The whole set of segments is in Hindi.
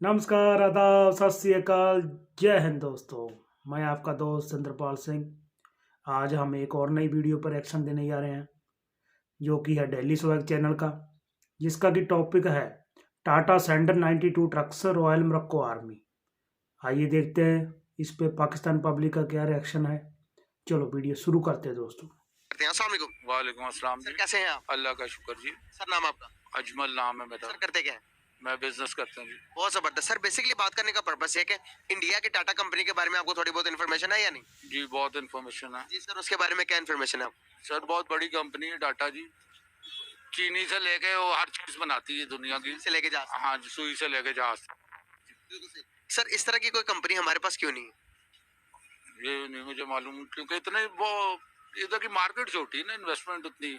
नमस्कार, आदाब, सत श्री अकाल, जय हिंद दोस्तों। मैं आपका दोस्त चंद्रपाल सिंह। आज हम एक और नई वीडियो पर एक्शन देने जा रहे हैं, जो कि है डेली स्वैग चैनल का, जिसका कि टॉपिक है टाटा सैंडर 92 ट्रक्स रॉयल मोरक्को आर्मी। आइए देखते हैं इस पे पाकिस्तान पब्लिक का क्या रिएक्शन है। चलो वीडियो शुरू करते हैं दोस्तों। अस्सलाम वालेकुम। वालेकुम अस्सलाम सर जी। कैसे हैं आप? अल्लाह का शुक्र जी। सर नाम आपका? अजमल नाम है मेरा। सर करते क्या है? मैं बिजनेस करता हूँ जी। बहुत जबरदस्त। सर बेसिकली बात करने का पर्पस है कि इंडिया की टाटा कंपनी के बारे में आपको थोड़ी बहुत इन्फॉर्मेशन है या नहीं? जी बहुत इन्फॉर्मेशन है। जी सर, उसके बारे में क्या इन्फॉर्मेशन है आपको? सर बहुत बड़ी कंपनी है टाटा जी। चीनी से लेके वो हर चीज बनाती है दुनिया की। से लेके जा हाँ जी, सुई से लेके जहाज तक। बिल्कुल सही। सर इस तरह की कोई कंपनी हमारे पास क्यों नहीं है? ये नहीं मुझे मालूम, क्योंकि इतने वो इधर की मार्केट छोटी है ना, इन्वेस्टमेंट उतनी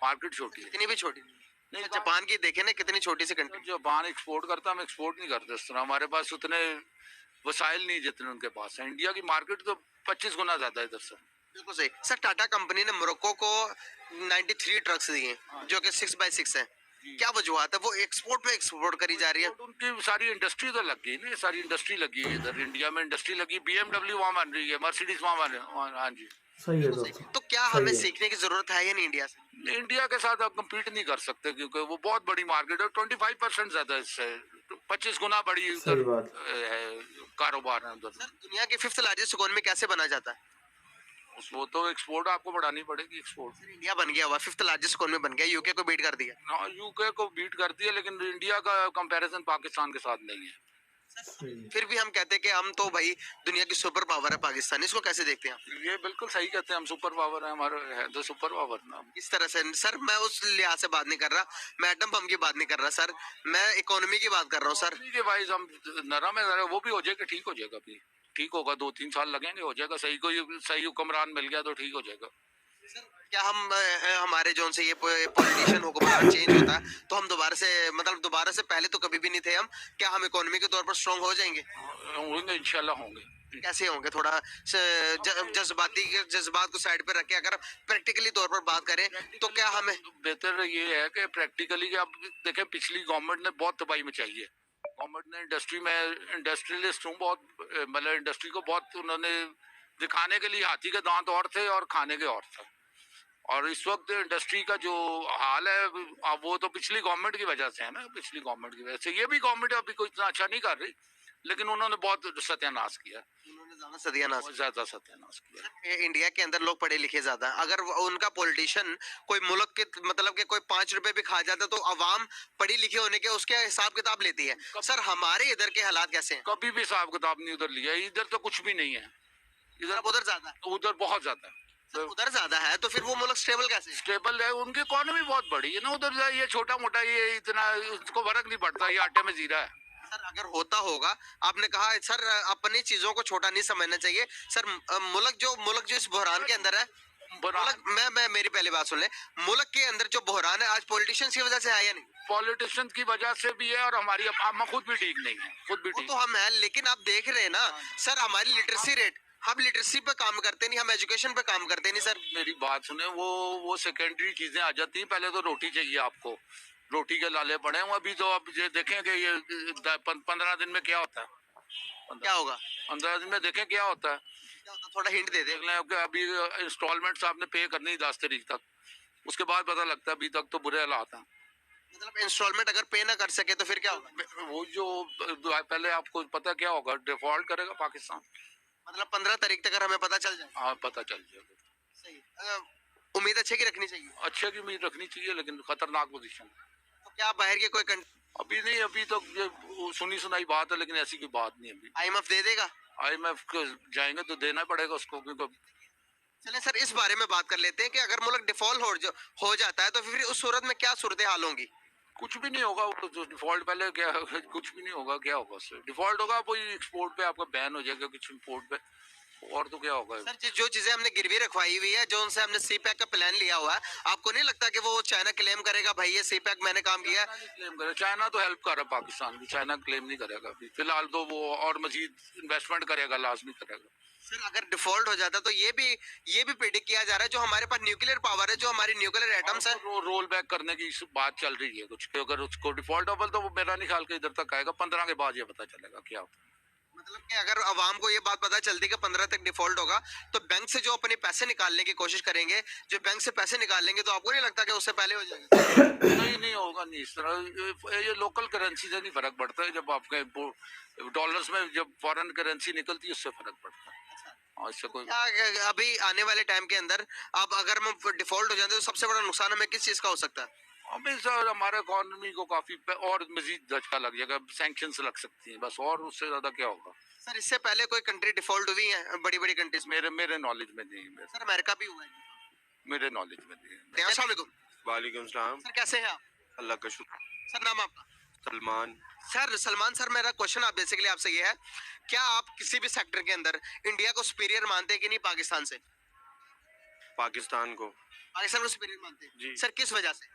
मार्केट छोटी है। इतनी भी छोटी नहीं नहीं है। जापान की देखे ना, कितनी छोटी सी कंट्री। जापान एक्सपोर्ट करता, हम एक्सपोर्ट नहीं करते इस तरह। हमारे पास उतने वसाइल नहीं जितने उनके पास है। इंडिया की मार्केट तो 25 गुना ज्यादा है इधर से। बिल्कुल सही। सर टाटा कंपनी ने मोरक्को को 93 ट्रक्स दिए जो कि 6x6 है। क्या वजूहत है? वो एक्सपोर्ट में एक्सपोर्ट करी जा रही है। उनकी सारी इंडस्ट्री तो लग गई ना, सारी इंडस्ट्री लगी है इधर। इंडिया में इंडस्ट्री लगी, बीएमडब्ल्यू वहाँ बन रही है, मर्सिडीज वहाँ बन रही है। हाँ जी, सही है बिल्कुल सही। दोस्तों, तो क्या सही हमें है। सीखने की जरूरत है या नहीं इंडिया से? इंडिया के साथ आप कम्पीट नहीं कर सकते, क्योंकि वो बहुत बड़ी मार्केट है। 25% ज्यादा इससे 25 गुना बड़ी सही उधर बात। है, कारोबार है उधर। सर दुनिया के फिफ्थ लार्जेस्ट इकोनॉमी कैसे बना जाता है? वो तो एक्सपोर्ट आपको बढ़ानी पड़ेगी, एक्सपोर्ट। सर इंडिया बन गया हुआ फिफ्थ लार्जेस्ट इकोनॉमी बन गया, यूके को बीट कर दिया। हाँ, यूके को बीट करती है, लेकिन इंडिया का कंपैरिजन पाकिस्तान के साथ नहीं है। फिर भी हम कहते हैं कि हम तो भाई दुनिया की सुपर पावर है पाकिस्तान, इसको कैसे देखते हैं आप? ये बिल्कुल सही कहते हैं, हम सुपर पावर है, हमारे है तो सुपर पावर ना। इस तरह से सर मैं उस लिहाज से बात नहीं कर रहा, मैं एटम बम की बात नहीं कर रहा सर, मैं इकोनॉमी की बात कर रहा हूँ सर। के वाइज हम नरम है, वो भी हो जाएगा, ठीक हो जाएगा। अभी ठीक होगा, 2-3 साल लगेंगे, हो जाएगा सही। कोई सही हुक्मरान मिल गया तो ठीक हो जाएगा। क्या हम हमारे जोन से ये पॉलिटिशियन हुक्मरान चेंज होता है तो हम दोबारा से, मतलब दोबारा से पहले तो कभी भी नहीं थे हम, क्या हम इकोनॉमी के तौर पर स्ट्रांग हो जाएंगे? होंगे, इंशाल्लाह होंगे। कैसे होंगे? थोड़ा जज्बात को साइड पे रख के अगर प्रैक्टिकली तौर पर बात करें तो क्या हमें बेहतर ये है कि प्रैक्टिकली कि आप देखें, पिछली गवर्नमेंट ने बहुत तबाही मचाई है। गवर्नमेंट ने इंडस्ट्री में, इंडस्ट्रियलिस्ट हूँ बहुत, मतलब इंडस्ट्री को बहुत उन्होंने दिखाने के लिए हाथी के दांत और थे और खाने के और थे। और इस वक्त इंडस्ट्री का जो हाल है, अब वो तो पिछली गवर्नमेंट की वजह से है ना। पिछली गवर्नमेंट की वजह से ये भी गवर्नमेंट अभी कोई इतना अच्छा नहीं कर रही, लेकिन उन्होंने बहुत सत्यानाश किया। उन्होंने ज्यादा सत्यानाश बहुत ज्यादा सत्यानाश किया। इंडिया के अंदर लोग पढ़े लिखे ज्यादा हैं। अगर उनका पॉलिटिशियन कोई मुल्क के मतलब के कोई 5 रुपए भी खा जाता तो अवाम पढ़ी लिखी होने के उसके हिसाब किताब लेती है। सर हमारे इधर के हालात कैसे हैं? कभी भी हिसाब किताब नहीं उधर लिया, इधर तो कुछ भी नहीं है। इधर अब उधर ज्यादा है। उधर बहुत ज्यादा है। सर उधर ज्यादा है तो फिर वो मुल्क स्टेबल कैसे है? स्टेबल है, उनकी इकोनॉमी बहुत बड़ी है ना उधर। ये छोटा मोटा, ये इतना उसको फर्क नहीं पड़ता, ये आटे में जीरा है। सर अगर होता होगा, आपने कहा सर अपनी चीजों को छोटा नहीं समझना चाहिए सर। मुल्क जो इस बहरान के अंदर है, मुल्क मैं मेरी पहली बात सुन ले। मुल्क के अंदर जो बहरान है आज पॉलिटिशियंस की वजह से है या नहीं? पॉलिटिशियन की वजह से भी है, और हमारी हम खुद भी ठीक नहीं है, खुद भी वो ठीक। तो हम है, लेकिन आप देख रहे हैं ना सर हमारी लिटरेसी रेट, हम लिटरेसी पे काम करते नहीं, हम एजुकेशन पे काम करते नहीं सर। मेरी बात सुने, वो सेकेंडरी चीजें आ जाती हैं। पहले तो रोटी चाहिए आपको, रोटी के लाले पड़े हैं अभी तो। अब ये देखें कि ये 15 दिन में क्या होता है। क्या होगा? 15 दिन में देखें क्या होता है। थोड़ा हिंट दे दे। देख लें कि अभी इंस्टॉलमेंट्स आपने पे करनी 10 तारीख तक, उसके बाद पता लगता है। अभी तक तो बुरे हालात हैं। मतलब इंस्टॉलमेंट अगर पे ना कर सके तो फिर क्या होगा? वो जो पहले आपको पता क्या होगा, डिफॉल्ट करेगा पाकिस्तान। मतलब 15 तारीख तक अगर हमें पता चल जाए। हाँ, पता चल जाएगा। सही। उम्मीद अच्छे की रखनी चाहिए। अच्छे की उम्मीद रखनी चाहिए, लेकिन खतरनाक पोजीशन। तो क्या बाहर के कोई अभी नहीं, अभी तो सुनी सुनाई बात है, लेकिन ऐसी कोई बात नहीं। अभी IMF दे देगा? IMF को जाएंगे तो देना पड़ेगा उसको, क्योंकि चले सर इस बारे में बात कर लेते हैं कि अगर मुल्क डिफॉल्ट हो जाता है तो फिर उस सूरत में क्या सूरत हाल होंगी? कुछ भी नहीं होगा। वो तो डिफॉल्ट पहले क्या कुछ भी नहीं होगा, क्या होगा उससे? डिफॉल्ट होगा, कोई एक्सपोर्ट पे आपका बैन हो जाएगा, कुछ इम्पोर्ट पे और तो क्या होगा। सर जो चीजें हमने गिरवी रखवाई हुई है, जो उनसे हमने सी पैक का प्लान लिया हुआ है, आपको नहीं लगता कि वो चाइना क्लेम करेगा भाई ये सी पैक मैंने काम किया है? क्लेम करे, चाइना तो हेल्प कर रहा है पाकिस्तान की, चाइना क्लेम नहीं करेगा अभी फिलहाल, तो वो और मजीद इन्वेस्टमेंट करेगा, लाजमी करेगा। सर अगर डिफॉल्ट हो जाता तो ये भी प्रिडिक्ट किया जा रहा है, जो हमारे पास न्यूक्लियर पावर है, जो हमारी न्यूक्लियर एटम्स है, रोल बैक करने की बात चल रही है कुछ, अगर उसको डिफॉल्ट हो तो वो मेरा नहीं ख्याल के इधर तक आएगा, 15 के बाद ये पता चलेगा क्या होता है। मतलब कि अगर अवाम को ये बात पता चलती कि 15 तक डिफॉल्ट होगा, तो बैंक से जो अपने पैसे निकालने की कोशिश करेंगे, जो बैंक से पैसे निकाल लेंगे, तो आपको नहीं लगता कि उससे पहले हो जाएगा? नहीं होगा, नहीं इस तरह ये लोकल करेंसी से नहीं फर्क पड़ता है, जब आपके डॉलर्स में जब फॉरेन करेंसी निकलती है उससे फर्क पड़ता है। इससे कोई अभी आने वाले टाइम के अंदर अब अगर हम डिफॉल्ट हो जाते तो सबसे बड़ा नुकसान हमें किस चीज का हो सकता है? अभी सर हमारे इकोनॉमी को काफी और मजीद झटका लग जाएगा, सैंक्शंस लग सकती हैं बस, और उससे ज्यादा क्या होगा। सर इससे पहले कोई कंट्री डिफॉल्ट हुई है बड़ी बड़ी कंट्रीज में? मेरे नॉलेज में नहीं है। सर अमेरिका भी हुआ है? मेरे नॉलेज में नहीं है। अस्सलाम वालेकुम। वालेकुम सलाम। सर कैसे हैं आप? अल्लाह का शुक्र। सर नाम आपका? सलमान। सलमान सर, मेरा क्वेश्चन आप बेसिकली आपसे ये है, क्या आप किसी भी सेक्टर के अंदर इंडिया को सुपीरियर मानते हैं कि नहीं पाकिस्तान से? पाकिस्तान को सुपीरियर मानते हैं जी। सर, किस वजह से?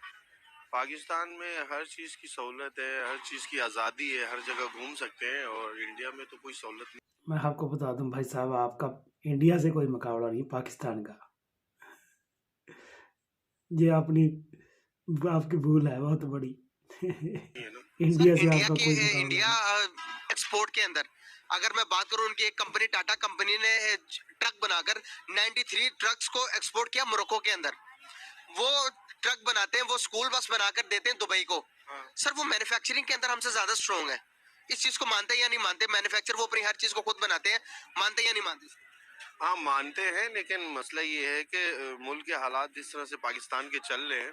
पाकिस्तान में हर चीज़ की सहूलत है, हर चीज़ की आज़ादी है, हर जगह घूम सकते हैं, और इंडिया में तो कोई सहूलत नहीं। मैं आपको बता दूं भाई साहब, आपका इंडिया से कोई मुकाबला नहीं पाकिस्तान का। ये आपकी भूल है बहुत बड़ी। इंडिया से आपका कोई मुकाबला नहीं। इंडिया एक्सपोर्ट के अंदर अगर मैं बात करूं, उनकी एक कंपनी टाटा कंपनी ने ट्रक बनाकर 93 ट्रक्स को एक्सपोर्ट किया मोरक्को के अंदर। वो ट्रक बनाते हैं, वो स्कूल बस बनाकर देते हैं दुबई को। सर वो मैन्युफैक्चरिंग के अंदर हमसे ज्यादा स्ट्रॉन्ग है, इस चीज को मानते हैं या नहीं मानते? मैन्युफैक्चर वो अपनी हर चीज को खुद बनाते हैं, मानते हैं या नहीं मानते? हाँ मानते हैं, लेकिन मसला ये है कि मुल्क के हालात जिस तरह से पाकिस्तान के चल रहे हैं,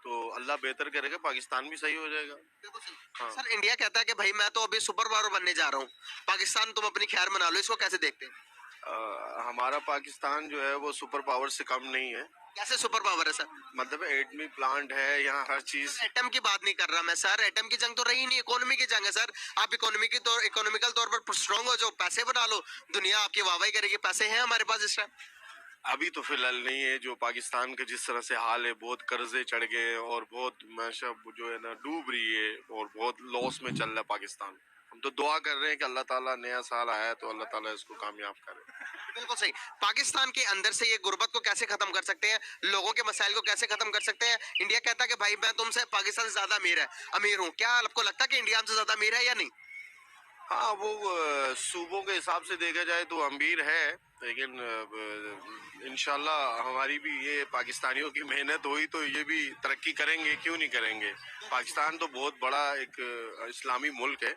तो अल्लाह बेहतर करेगा, पाकिस्तान भी सही हो जाएगा। हाँ। सर इंडिया कहता है कि भाई मैं तो अभी सुपर पावर बनने जा रहा हूँ, पाकिस्तान तुम अपनी खैर मना लो, इसको कैसे देखते हैं? हमारा पाकिस्तान जो है वो सुपर पावर से कम नहीं है। कैसे सुपर पावर है सर? मतलब एटमी प्लांट है यहाँ, हर चीज। एटम की बात नहीं कर रहा मैं सर, एटम की जंग तो रही नहीं, इकोनॉमी की जंग है सर। आप इकोनॉमिकल तौर पर स्ट्रांग हो जाओ, पैसे बना लो, दुनिया आपकी वाहवाही करेगी, पैसे हैं हमारे पास इस टाइम। अभी तो फिलहाल नहीं है, जो पाकिस्तान का जिस तरह से हाल है, बहुत कर्जे चढ़ गए और बहुत मैशअप जो है ना डूब रही है, और बहुत लॉस में चल रहा है पाकिस्तान। हम तो दुआ कर रहे हैं कि अल्लाह ताला नया साल आया तो अल्लाह ताला इसको कामयाब करे। बिल्कुल सही। पाकिस्तान के अंदर से ये गुर्बत को कैसे खत्म कर सकते हैं, लोगों के मसाइल को कैसे खत्म कर सकते हैं? इंडिया कहता है कि भाई मैं तुमसे पाकिस्तान से ज्यादा अमीर हूँ, क्या आपको लगता है कि इंडिया हमसे ज्यादा अमीर है या नहीं? हाँ वो सूबों के हिसाब से देखा जाए तो अमीर है, लेकिन इंशाल्लाह हमारी भी ये पाकिस्तानियों की मेहनत हुई तो ये भी तरक्की करेंगे, क्यों नहीं करेंगे। पाकिस्तान तो बहुत बड़ा एक इस्लामी मुल्क है,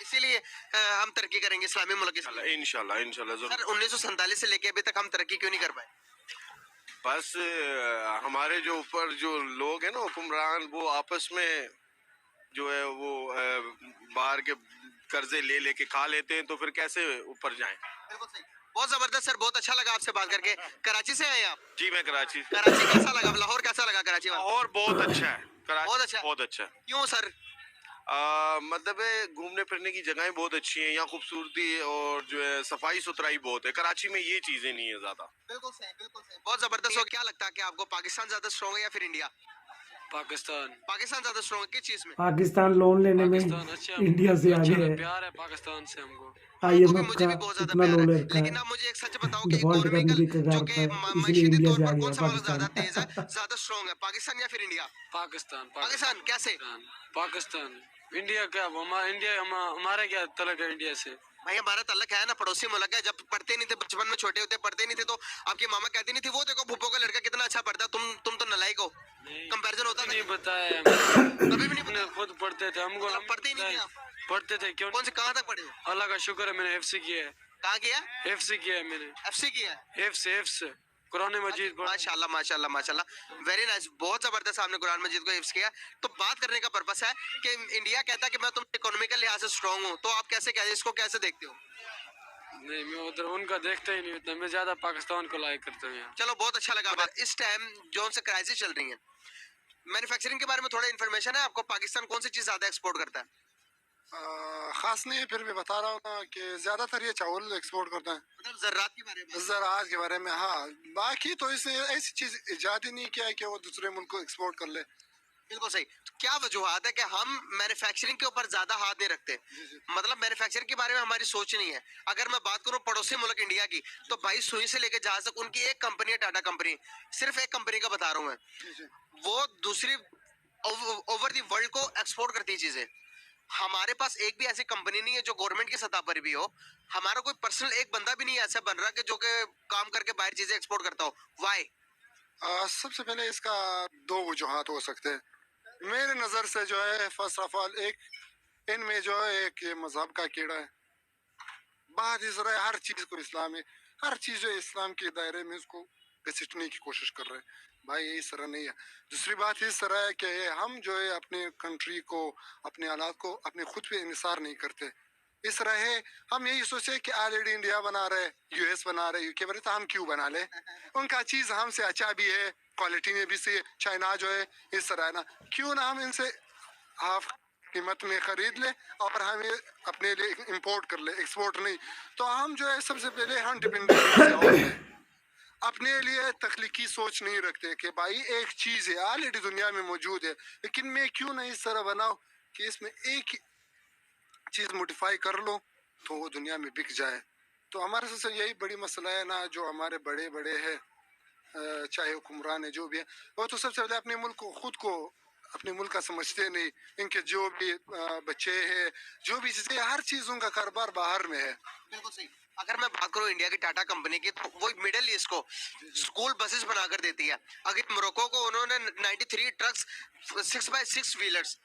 इसीलिए हम तरक्की करेंगे इस्लामी मुल्क के साथ। इंशाल्लाह इंशाल्लाह सर 1947 से लेके अभी तक हम तरक्की क्यों नहीं कर पाए? बस हमारे जो ऊपर जो लोग हैं ना हुक्मरान, वो आपस में जो है वो बाहर के कर्जे ले लेके खा लेते हैं, तो फिर कैसे ऊपर जाएं। बहुत जबरदस्त सर, बहुत अच्छा लगा आपसे बात करके। कराची से आए आप? जी मैं कराची। कराची कैसा लगा? लाहौर कैसा लगा? कराची और बहुत अच्छा है कराची, बहुत अच्छा। बहुत अच्छा। क्यों सर? मतलब घूमने फिरने की जगहें बहुत अच्छी हैं यहाँ, खूबसूरती और जो है सफाई सुथराई बहुत है। कराची में ये चीजें नहीं है ज्यादा। बिल्कुल सही, बिल्कुल सही, बहुत जबरदस्त। हो क्या लगता है कि आपको पाकिस्तान ज्यादा स्ट्रॉन्ग है या फिर इंडिया? पाकिस्तान ज्यादा स्ट्रॉन्ग है, किस चीज में? पाकिस्तान लोन लेने में इंडिया से आगे है। प्यार है पाकिस्तान से हमको। IMF मुझे का भी बहुत ज्यादा इतना प्यार लोन है, रखा लेकिन है, आप मुझे एक सच बताओ कि डिफॉल्ट करने इकोनॉमिकल की कगार जो पर कि है, इसलिए मायशेती इंडिया तौर से पर आगे कौन है सा मुल्क ज्यादा पाकिस्तान। तेज है, ज्यादा स्ट्रॉन्ग है, पाकिस्तान या फिर इंडिया? पाकिस्तान कैसे? पाकिस्तान इंडिया क्या, हमारे क्या तलक है इंडिया से? भाई हमारा तल्लक है ना, पड़ोसी मुल्क है। जब पढ़ते नहीं थे बचपन में, छोटे होते पढ़ते नहीं थे, तो आपकी मामा कहती नहीं थी वो देखो भूपो का लड़का कितना अच्छा पढ़ता, तुम तो नलायक हो। कंपैरिजन होता नहीं बताया कभी भी नहीं हमने, खुद पढ़ते थे, हमको पढ़ते ही नहीं थे आप? पढ़ते थे क्यों? कौन से कहाँ तक पढ़े हो? अल्लाह का शुक्र है, मैंने एफसी किया है। कहाँ किया? एफसी किया है मैंने, FC किया है? एफ्स कुरान मजीद पढ़। माशाल्लाह माशाल्लाह माशाल्लाह, वेरी नाइस, बहुत जबरदस्त आपने कुरान मजीद को हिफ्ज किया। तो बात करने का पर्पस है कि इंडिया कहता है कि मैं तुम इकोनॉमिकल लिहाज से स्ट्रांग हूँ, तो आप कैसे इसको कैसे देखते हो? नहीं मैं उधर उनका देखता ही नहीं उतना, मैं ज्यादा पाकिस्तान को लाइक करता हूँ। चलो बहुत अच्छा लगा। इस टाइम जो से क्राइसिस चल रही है, मैन्युफैक्चरिंग के बारे में थोड़ा इन्फॉर्मेशन है आपको? पाकिस्तान कौन सी चीज ज्यादा एक्सपोर्ट करता है? खास नहीं है, फिर भी बता रहा हूँ ना कि ज्यादातर ये चावल एक्सपोर्ट करते हैं। मतलब ज़रात के बारे में ज़राअत के बारे में, हाँ। बाकी तो इसने ऐसी चीज इजाद ही नहीं किया है कि वो दूसरे मुल्क को एक्सपोर्ट कर ले। बिल्कुल सही। तो क्या वजूहत है कि हम मैन्युफैक्चरिंग के ऊपर ज्यादा हाथ नहीं रखते? मतलब मैन्युफैक्चरिंग के बारे में हमारी सोच नहीं है। अगर मैं बात करूं पड़ोसी मुल्क इंडिया की, तो भाई सुई से लेके जहाज तक उनकी एक कंपनी है, टाटा कंपनी। सिर्फ एक कंपनी का बता रहा हूं मैं, वो दूसरी ओवर दी वर्ल्ड को एक्सपोर्ट करती है चीजें। हमारे पास एक भी ऐसी कंपनी नहीं है जो गवर्नमेंट की सतह पर भी हो। हमारा कोई पर्सनल एक बंदा भी नहीं ऐसा बन रहा कि जो के काम करके बाहर चीजें एक्सपोर्ट करता हो। वाई? सबसे पहले इसका दो वजूहात हो सकते हैं मेरे नज़र से। जो है, फर्स्ट ऑफ ऑल, एक इनमें जो है एक ये मजहब का कीड़ा है। बात इस रहा है हर चीज़ को इस्लाम में, हर चीज़ जो है इस्लाम के दायरे में उसको घसीटने की कोशिश कर रहे हैं। भाई ये इस तरह नहीं है। दूसरी बात इस तरह है कि हम जो है अपने कंट्री को, अपने हालात को अपने खुद पे इंसार नहीं करते। इस तरह है, हम यही सोचे कि ऑलरेडी इंडिया बना रहे, यूएस बना रहे, यूके बना रहे, तो हम क्यों बना ले। उनका चीज़ हमसे अच्छा भी है, क्वालिटी में भी से। चाइना जो है इस तरह है ना, क्यों ना हम इनसे हाफ कीमत में खरीद ले और हम ये अपने लिए इंपोर्ट कर ले, एक्सपोर्ट नहीं। तो हम जो है सबसे पहले हम डिपेंडेंट अपने लिए तख्लीकी सोच नहीं रखते कि भाई एक चीज़ है ऑलरेडी दुनिया में मौजूद है, लेकिन मैं क्यों नहीं इस तरह बनाऊं कि इसमें एक ही चीज़ मोडिफाई कर लो तो वो दुनिया में बिक जाए। तो हमारे सबसे यही बड़ी मसला है ना, जो हमारे बड़े बड़े हैं, चाहे हुक्मरान है जो भी है, वो तो सबसे पहले अपने मुल्क को, खुद को अपने मुल्क का समझते नहीं। इनके जो भी बच्चे हैं, जो भी चीज़ें, हर चीज़ों का कारोबार बाहर में है। बिल्कुल सही। अगर मैं बात करूं इंडिया की टाटा कंपनी की, तो वो मिडिल ईस्ट को स्कूल बसेस बनाकर देती है। अगर मोरक्को को उन्होंने 93 ट्रक्स 6x6 व्हीलर्स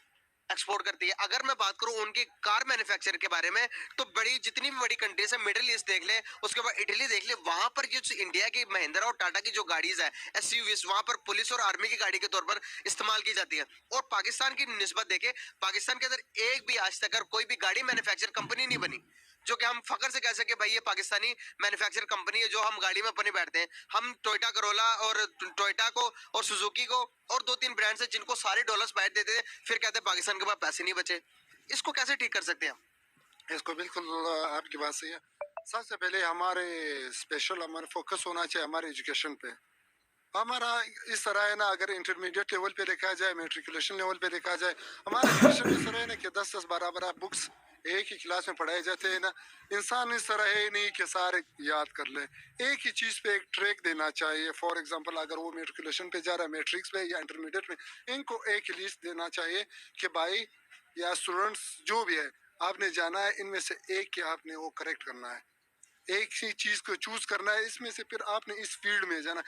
एक्सपोर्ट करती है। अगर मैं बात करूं उनकी कार मैन्युफैक्चर के बारे में, तो बड़ी जितनी भी बड़ी कंट्रीज है, मिडिल ईस्ट देख ले, उसके बाद इटली देख ले, वहां पर जो इंडिया की महिंद्रा और टाटा की जो गाड़ीज है एसयूवीज, वहां पर पुलिस और आर्मी की गाड़ी के तौर पर इस्तेमाल की जाती है। और पाकिस्तान की निस्बत देखे, पाकिस्तान के अंदर एक भी आज तक कोई भी गाड़ी मैन्युफैक्चर कंपनी नहीं बनी जो कि हम फखर से कह सके भाई ये पाकिस्तानी मैन्युफैक्चर कंपनी है जो हम गाड़ी में अपने बैठते हैं। हम टोयोटा करोला और टोयोटा को और सुजुकी को और 2-3 ब्रांड्स हैं जिनको सारे डॉलर्स बैठ देते थे, फिर कहते हैं पाकिस्तान के पास पैसे नहीं बचे। इसको कैसे ठीक कर सकते हैं हम? इसको बिल्कुल आपकी बात सही है। सबसे पहले हमारे स्पेशल हमारा फोकस होना चाहिए हमारे एजुकेशन पे। हमारा इस तरह है ना, अगर इंटरमीडिएट लेवल पे देखा जाए, मेट्रिकुलेशन लेवल पे देखा जाए, हमारा एजुकेशन इस तरह है ना कि 10-10 12-12 बुक्स एक ही क्लास में पढ़ाए जाते हैं ना। इंसान इस तरह है नहीं कि सारे याद कर ले। एक ही चीज़ पे एक ट्रैक देना चाहिए। फॉर एग्जांपल, अगर वो मेट्रिकुलेशन पे जा रहा है, मैट्रिक्स पे या इंटरमीडिएट में, इनको एक ही लिस्ट देना चाहिए कि भाई या स्टूडेंट्स जो भी है, आपने जाना है इनमें से एक ही आपने वो करेक्ट करना है, एक ही चीज़ को चूज करना है, इसमें से फिर आपने इस फील्ड में जाना।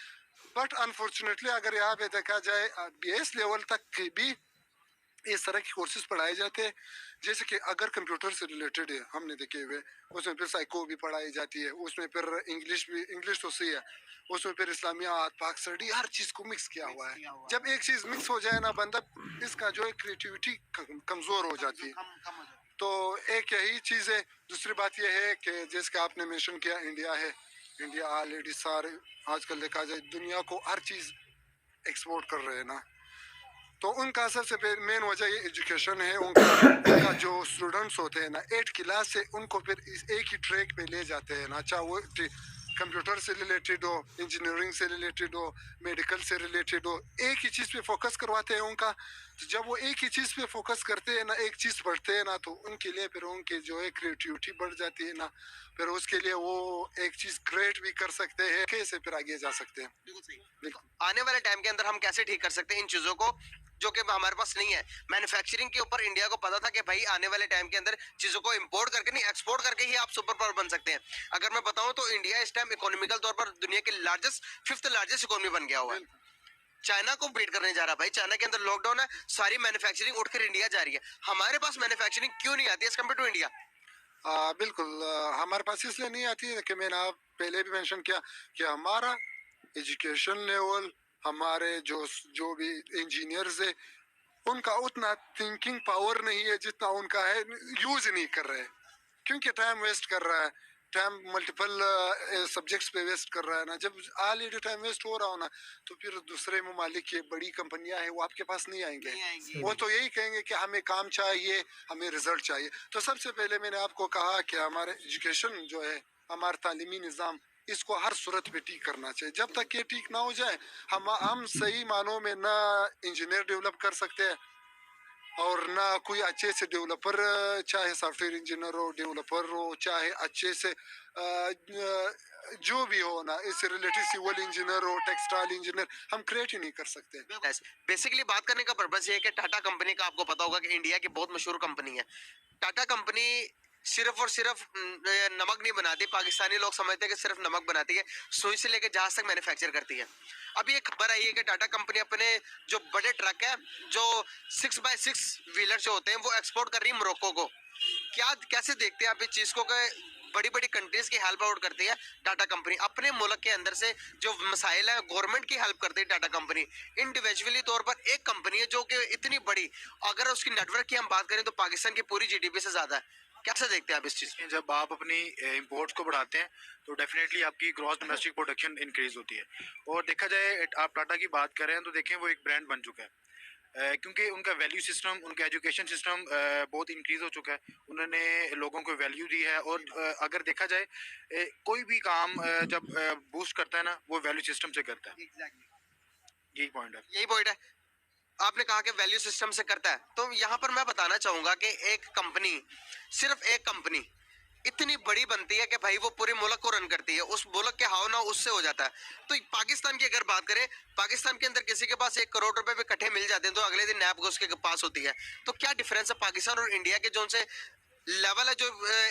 बट अनफॉर्चुनेटली अगर यहाँ पे देखा जाए, बेस लेवल तक भी इस तरह के कोर्सेज पढ़ाए जाते हैं। जैसे कि अगर कंप्यूटर से रिलेटेड है, हमने देखे हुए, उसमें फिर साइको भी पढ़ाई जाती है, उसमें फिर इंग्लिश भी, इंग्लिश तो सही है, उसमें फिर इस्लामियात, पाक स्टडी, हर चीज़ को मिक्स किया हुआ है। जब एक चीज़ मिक्स हो जाए ना, बंदा इसका जो है क्रिएटिविटी कमज़ोर हो जाती है। तो एक यही चीज़ है। दूसरी बात यह है कि जैसे कि आपने मेंशन किया, इंडिया है, इंडिया ऑलरेडी सारे आजकल देखा जाए दुनिया को हर चीज़ एक्सपोर्ट कर रहे हैं ना। तो उनका सबसे मेन वजह ये एजुकेशन है। उनका जो स्टूडेंट्स होते हैं ना, 8 क्लास से उनको फिर एक ही ट्रैक पे ले जाते हैं ना, चाहे वो कंप्यूटर से रिलेटेड हो, इंजीनियरिंग से रिलेटेड हो, मेडिकल से रिलेटेड हो, एक ही चीज़ पे फोकस करवाते हैं उनका। तो जब वो एक ही चीज़ पे फोकस करते हैं ना, एक चीज़ पढ़ते हैं ना, तो उनके लिए फिर उनकी जो है क्रिएटिविटी बढ़ जाती है ना, फिर उसके लिए वो एक चीज़ क्रिएट भी कर सकते हैं, कैसे फिर आगे जा सकते हैं। बिल्कुल। आने वाले टाइम के अंदर हम कैसे ठीक कर सकते हैं इन चीजों को जो कि हमारे पास नहीं है? मैन्युफैक्चरिंग के ऊपर इंडिया को पता था कि भाई आने वाले टाइम के अंदर चीजों को इंपोर्ट करके नहीं, एक्सपोर्ट करके ही आप सुपर पावर बन सकते हैं। अगर मैं बताऊं तो इंडिया इस टाइम इकोनॉमिकल तौर पर दुनिया की फिफ्थ लार्जेस्ट इकोनॉमी बन गया हुआ है। चाइना को बीट करने जा रहा है भाई। चाइना के अंदर लॉकडाउन है, सारी मैन्युफैक्चरिंग उठकर इंडिया जा रही है। हमारे पास मैन्युफैक्चरिंग क्यों नहीं आती एज कम्पेयर टू इंडिया? बिल्कुल, हमारे पास इसलिए नहीं आती है कि मैंने आप पहले भी मेंशन किया कि हमारा एजुकेशन लेवल, हमारे जो भी इंजीनियर्स है, उनका उतना थिंकिंग पावर नहीं है जितना उनका है, यूज नहीं कर रहे, क्योंकि टाइम वेस्ट कर रहा है। टाइम मल्टीपल सब्जेक्ट्स पे वेस्ट कर रहा है ना, जब ऑलरेडी टाइम वेस्ट हो रहा हो ना, तो फिर दूसरे ममालिक की बड़ी कंपनियां हैं वो आपके पास नहीं आएंगे। वो तो यही कहेंगे कि हमें काम चाहिए, हमें रिजल्ट चाहिए। तो सबसे पहले मैंने आपको कहा कि हमारे एजुकेशन जो है, हमारा तालीमी निज़ाम, इसको हर सूरत पे ठीक करना चाहिए। जब तक ये ठीक ना हो जाए, हम सही मानों में ना इंजीनियर डेवलप कर सकते हैं और ना कोई अच्छे से डेवलपर, चाहे सॉफ्टवेयर इंजीनियर हो, डेवलपर हो, चाहे अच्छे से जो भी हो ना, इससे रिलेटेड सिविल इंजीनियर हो, टेक्सटाइल इंजीनियर, हम क्रिएट ही नहीं कर सकते। बेसिकली बात करने का पर्पस ये है कि टाटा कंपनी का आपको पता होगा कि इंडिया की बहुत मशहूर कंपनी है। टाटा कंपनी सिर्फ और सिर्फ नमक नहीं बनाती। पाकिस्तानी लोग समझते हैं कि सिर्फ नमक बनाती है, सुई से लेकर जहाज तक मैन्युफैक्चर करती है। अभी एक खबर आई है कि टाटा कंपनी अपने जो बड़े ट्रक है, जो 6x6 व्हीलर जो होते हैं, वो एक्सपोर्ट कर रही है मोरक्को को। क्या कैसे देखते हैं आप इस चीज को कि बड़ी बड़ी कंट्रीज की हेल्प आउट करती है टाटा कंपनी, अपने मुल्क के अंदर से जो मसाइल है गवर्नमेंट की हेल्प करती है टाटा कंपनी। इंडिविजुअली तौर पर एक कंपनी है जो कि इतनी बड़ी, अगर उसकी नेटवर्क की हम बात करें तो पाकिस्तान की पूरी जीडीपी से ज्यादा है। कैसे देखते हैं आप इस चीज को? जब आप अपनी इंपोर्ट्स को बढ़ाते हैं तो डेफिनेटली आपकी ग्रॉस डोमेस्टिक प्रोडक्शन इंक्रीज होती है। और देखा जाए, आप टाटा की बात कर रहे हैं तो देखें वो एक ब्रांड बन चुका है, क्योंकि उनका वैल्यू सिस्टम, उनका एजुकेशन सिस्टम बहुत इंक्रीज हो चुका है। उन्होंने लोगों को वैल्यू दी है। और अगर देखा जाए, कोई भी काम जब बूस्ट करता है ना, वो वैल्यू सिस्टम से करता है। यही पॉइंट है। यही पॉइंट है। आपने कहा कि वैल्यू सिस्टम से करता है, तो यहाँ पर मैं बताना चाहूंगा कि एक कंपनी, सिर्फ एक कंपनी इतनी बड़ी बनती है कि भाई वो पूरे मुल्क को रन करती है। उस मुल्क के हाव ना उससे हो जाता है। तो पाकिस्तान की अगर बात करें, पाकिस्तान के अंदर किसी के पास 1 करोड़ रुपए भी इकट्ठे मिल जाते हैं तो अगले दिन नैब उसके पास होती है। तो क्या डिफरेंस है पाकिस्तान और इंडिया के जो उनसे लेवल है, जो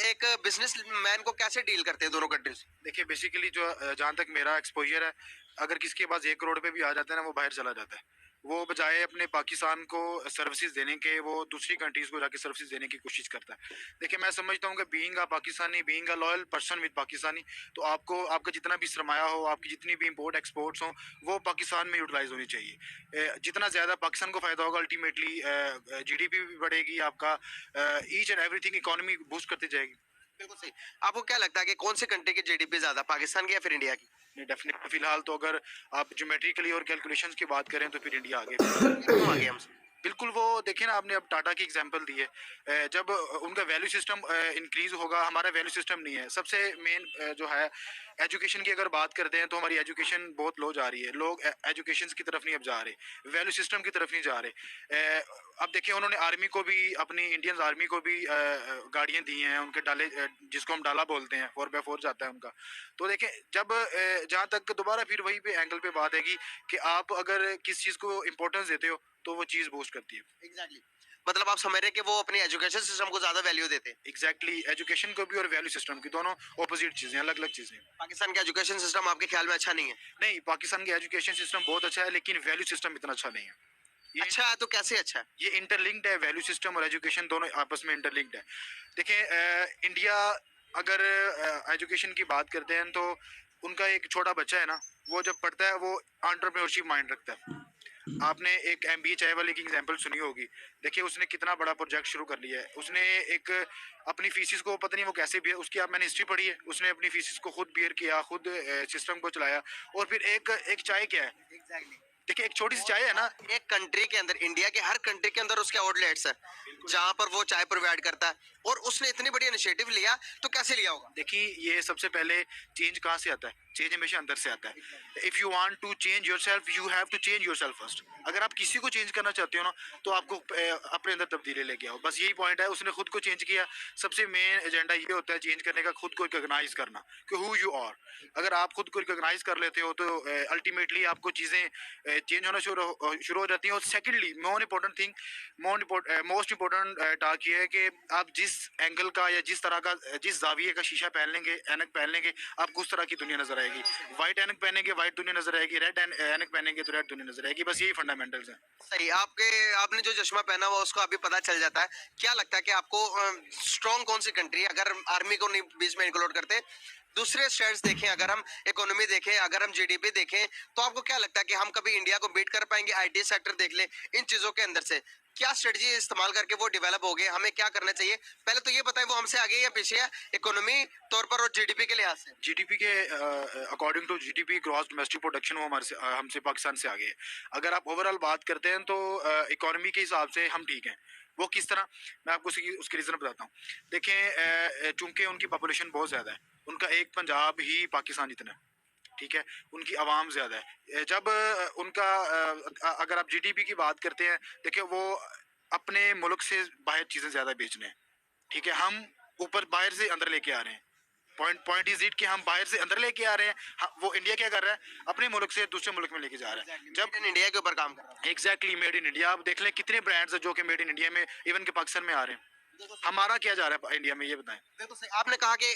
एक बिजनेस मैन को कैसे डील करते हैं दोनों कंट्रीज? देखिए, बेसिकली जो जहाँ तक मेरा एक्सपोजर है, अगर किसी के पास 1 करोड़ पे भी आ जाता है ना, वो बाहर चला जाता है। वो बजाय अपने पाकिस्तान को सर्विसेज देने के, वो दूसरी कंट्रीज को जाके सर्विसेज देने की कोशिश करता है। देखिए, मैं समझता हूँ कि being a Pakistani, being a loyal person with Pakistani, तो आपको आपका जितना भी सरमाया हो, आपकी जितनी भी इंपोर्ट एक्सपोर्ट्स हो, वो पाकिस्तान में यूटिलाइज होनी चाहिए। जितना ज़्यादा पाकिस्तान को फ़ायदा होगा, अल्टीमेटली जीडीपी भी बढ़ेगी, आपका each and everything economy boost करती जाएगी। बिल्कुल सही। आपको क्या लगता है कि कौन सी कंट्री की जीडीपी ज्यादा, पाकिस्तान की या फिर इंडिया की? डेफिनेटली फिलहाल तो अगर आप ज्योमेट्रिकली और कैलकुलेशंस की बात करें तो फिर इंडिया आगे। क्यों आगे हमसे? बिल्कुल, वो देखिए ना, आपने अब टाटा की एग्जांपल दी है। जब उनका वैल्यू सिस्टम इंक्रीज होगा, हमारा वैल्यू सिस्टम नहीं है। सबसे मेन जो है, एजुकेशन की अगर बात करते हैं तो हमारी एजुकेशन बहुत लो जा रही है। लोग एजुकेशन की तरफ नहीं अब जा रहे, वैल्यू सिस्टम की तरफ नहीं जा रहे। अब देखिए, उन्होंने आर्मी को भी, अपनी इंडियन आर्मी को भी गाड़ियाँ दी हैं, उनके डाले, जिसको हम डाला बोलते हैं, 4x4 जाता है उनका। तो देखें, जब जहाँ तक दोबारा फिर वही पे एंगल पे बात है कि आप अगर किस चीज़ को इम्पोर्टेंस देते हो तो वो चीज़ बूस्ट करती है। एग्जैक्टली। मतलब आप समझ रहे हैं कि वो अपने एजुकेशन सिस्टम को ज्यादा वैल्यू देते हैं। एग्जैक्टली, एजुकेशन को भी और वैल्यू सिस्टम की, दोनों ऑपोजिट चीज़ें, अलग अलग चीज़ें। पाकिस्तान का एजुकेशन सिस्टम आपके ख्याल में अच्छा नहीं है? नहीं, पाकिस्तान का एजुकेशन सिस्टम बहुत अच्छा है, लेकिन वैल्यू सिस्टम इतना अच्छा नहीं है। ये अच्छा है तो कैसे अच्छा है? ये इंटरलिंक्ड है, वैल्यू सिस्टम और एजुकेशन दोनों आपस में इंटरलिंक्ड है। देखिए, इंडिया अगर एजुकेशन की बात करते हैं तो उनका एक छोटा बच्चा है ना, वो जब पढ़ता है वो एंटरप्रेन्योरशिप माइंड रखता है। आपने एक MBA चाय वाले की एग्जांपल सुनी होगी। देखिए, उसने कितना बड़ा प्रोजेक्ट शुरू कर लिया है। उसने एक अपनी फीसिस को, पता नहीं वो कैसे बियर, उसकी आप मैंने हिस्ट्री पढ़ी है, उसने अपनी फीसिस को खुद बियर किया, खुद सिस्टम को चलाया। और फिर एक चाय क्या है, एग्जैक्टली। देखिए एक छोटी सी चाय है ना, एक कंट्री के अंदर, इंडिया के हर कंट्री के अंदर उसके आउटलेट्स है जहां पर वो चाय प्रोवाइड करता है, और उसने इतनी बड़ी इनिशिएटिव लिया, तो कैसे लिया होगा? देखिए ये सबसे पहले चेंज कहाँ से आता है? चेंज हमेशा अंदर से आता है। If you want to change yourself, you have to change yourself first. अगर आप किसी को चेंज करना चाहते हो ना, तो आपको अपने अंदर तब्दीली लेके आओ। बस यही पॉइंट है। उसने खुद को चेंज किया। सबसे मेन एजेंडा ये होता है चेंज करने का, खुद को रिकॉग्नाइज करना कि हु यू आर। अगर आप खुद को रिकॉग्नाइज कर लेते हो तो अल्टीमेटली आपको चीज़ें चेंज होना शुरू हो जाती हैं। और सेकेंडली, मोस्ट इंपॉर्टेंट टास्क ये है कि आप जिस एंगल का या जिस तरह का, जिस जाविये का शीशा पहन लेंगे, ऐनक पहन लेंगे, आपको उस तरह की दुनिया नजर आएगी। वाइट ऐनक पहनेंगे, वाइट दुनिया नजर आएगी। रेड ऐनक पहनेंगे तो रेड दुनिया नजर आएगी। बस यही फंडामेंटल्स हैं। सही। आपने जो चश्मा पहना हुआ उसको अभी पता चल जाता है। क्या लगता है कि आपको स्ट्रॉन्ग कौन सी कंट्री, अगर आर्मी को नहीं बीच में इंक्लूड करते, दूसरे स्टेट्स देखें, अगर हम इकोनॉमी देखें, अगर हम जीडीपी देखें, तो आपको क्या लगता है कि हम कभी इंडिया को बीट कर पाएंगे? आईटी सेक्टर देख ले, इन चीजों के अंदर से क्या स्ट्रेटजी इस्तेमाल करके वो डेवलप हो गए, हमें क्या करना चाहिए? पहले तो ये बताएं वो हमसे आगे या पीछे है इकोनॉमी तौर पर और जीडीपी के लिहाज से? जीडीपी के according to GDP gross domestic production वो हमारे से हमसे पाकिस्तान से आगे है। अगर आप ओवरऑल बात करते हैं तो इकोनॉमी के हिसाब से हम ठीक हैं। वो किस तरह, मैं आपको उसकी रीज़न बताता हूँ। देखें, चूंकि उनकी पॉपुलेशन बहुत ज़्यादा है, उनका एक पंजाब ही पाकिस्तान जितना है, ठीक है, उनकी आवाम ज़्यादा है। जब उनका अगर आप जीडीपी की बात करते हैं, देखिए वो अपने मुल्क से बाहर चीज़ें ज़्यादा बेच रहे हैं, ठीक है, हम ऊपर बाहर से अंदर लेके आ रहे हैं। पॉइंट इज इट कि हम बाहर से अंदर लेके आ रहे हैं, वो इंडिया क्या कर रहा है, अपने मुल्क से दूसरे मुल्क में लेके जा रहा है। जब इन इंडिया के ऊपर काम कर रहा है। Exactly made in India. आप देख लें कितने ब्रांड्स हैं जो कि मेड इन इंडिया में इवन के पाकिस्तान में आ रहे हैं। हमारा क्या जा रहा है इंडिया में, ये बताएं। देखो सही, आपने कहा कि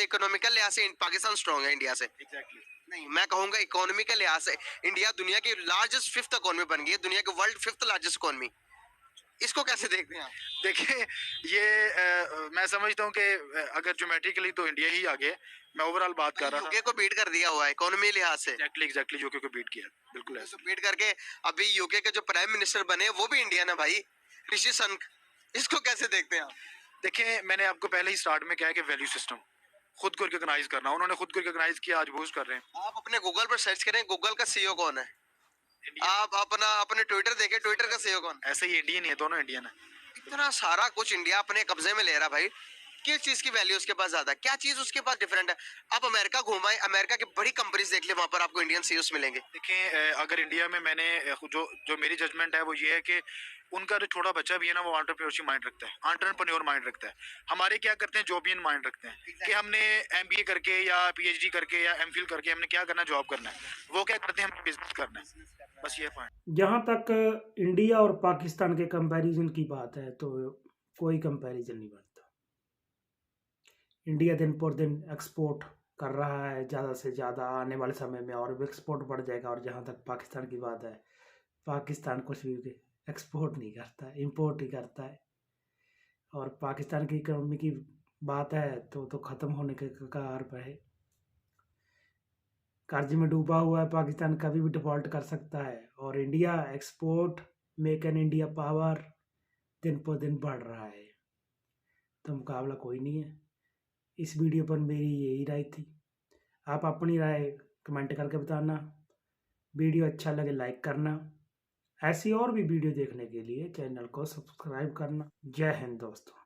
इकोनॉमिकल लिहाज से पाकिस्तान स्ट्रांग है इंडिया से। एग्जैक्टली नहीं, मैं कहूंगा इकोनॉमी के लिहाज से इंडिया दुनिया की लार्जेस्ट 5th इकोनॉमी बन गई है, दुनिया की वर्ल्ड 5th लार्जेस्ट इकोनॉमी। इसको कैसे देखते हैं आप? देखिए, ये मैं समझता हूँ कि अगर ज्योमेट्रिकली तो इंडिया ही आगे है। मैं ओवरऑल बात कर रहा था। यूके को बीट कर दिया हुआ है इकोनॉमी लिहाज से। एग्जैक्टली यूके को बीट किया, बिल्कुल ऐसा। तो बीट करके अभी यूके के जो प्राइम मिनिस्टर बने वो भी इंडियन है भाई, ऋषि सुनक। इसको कैसे देखते हैं आप? देखिए, मैंने आपको पहले ही स्टार्ट में कहा है कि वैल्यू सिस्टम खुद को रिकॉग्नाइज करना, उन्होंने खुद को रिकॉग्नाइज किया, आज बूस्ट कर रहे हैं। आप अपने गूगल पर सर्च करें, गूगल का सीईओ कौन है? आप अपने ट्विटर देखें, ट्विटर का सीईओ कौन है? ऐसे ही इंडियन है, दोनों इंडियन है। इतना सारा कुछ इंडिया अपने कब्जे में ले रहा भाई, किस चीज की वैल्यू उसके पास ज्यादा, क्या चीज उसके पास डिफरेंट है? आप अमेरिका घुमाए, अमेरिका की बड़ी कंपनीज देख ले, वहां पर आपको इंडियन सीईओस मिलेंगे। देखें, अगर इंडिया में मैंने जो मेरी जजमेंट है वो ये है कि उनका जो छोटा बच्चा भी है ना, वो एंटरप्रेन्योरशिप माइंड रखता है, एंटरप्रेन्योर माइंड रखता है। हमारे क्या करते हैं, जॉबियन माइंड रखते हैं कि हमने एमबीए करके या पीएचडी करके या एमफिल करके हमने क्या करना, जॉब करना है। वो क्या करते हैं, हमें बिजनेस करना है, बस ये पॉइंट। जहाँ तक इंडिया और पाकिस्तान के कंपैरिजन की बात है तो कोई कंपैरिजन नहीं बनता। इंडिया दिन पर दिन एक्सपोर्ट कर रहा है ज़्यादा से ज़्यादा, आने वाले समय में और भी एक्सपोर्ट बढ़ जाएगा। और जहाँ तक पाकिस्तान की बात है, पाकिस्तान कुछ भी एक्सपोर्ट नहीं करता है, इंपोर्ट ही करता है। और पाकिस्तान की इकोनॉमी की बात है तो ख़त्म होने के कगार पर है। कर्ज में डूबा हुआ है पाकिस्तान, कभी भी डिफ़ॉल्ट कर सकता है। और India export, make in India power दिन पर दिन बढ़ रहा है, तो मुकाबला कोई नहीं है। इस वीडियो पर मेरी यही राय थी। आप अपनी राय कमेंट करके बताना। वीडियो अच्छा लगे लाइक करना। ऐसी और भी वीडियो देखने के लिए चैनल को सब्सक्राइब करना। जय हिंद दोस्तों।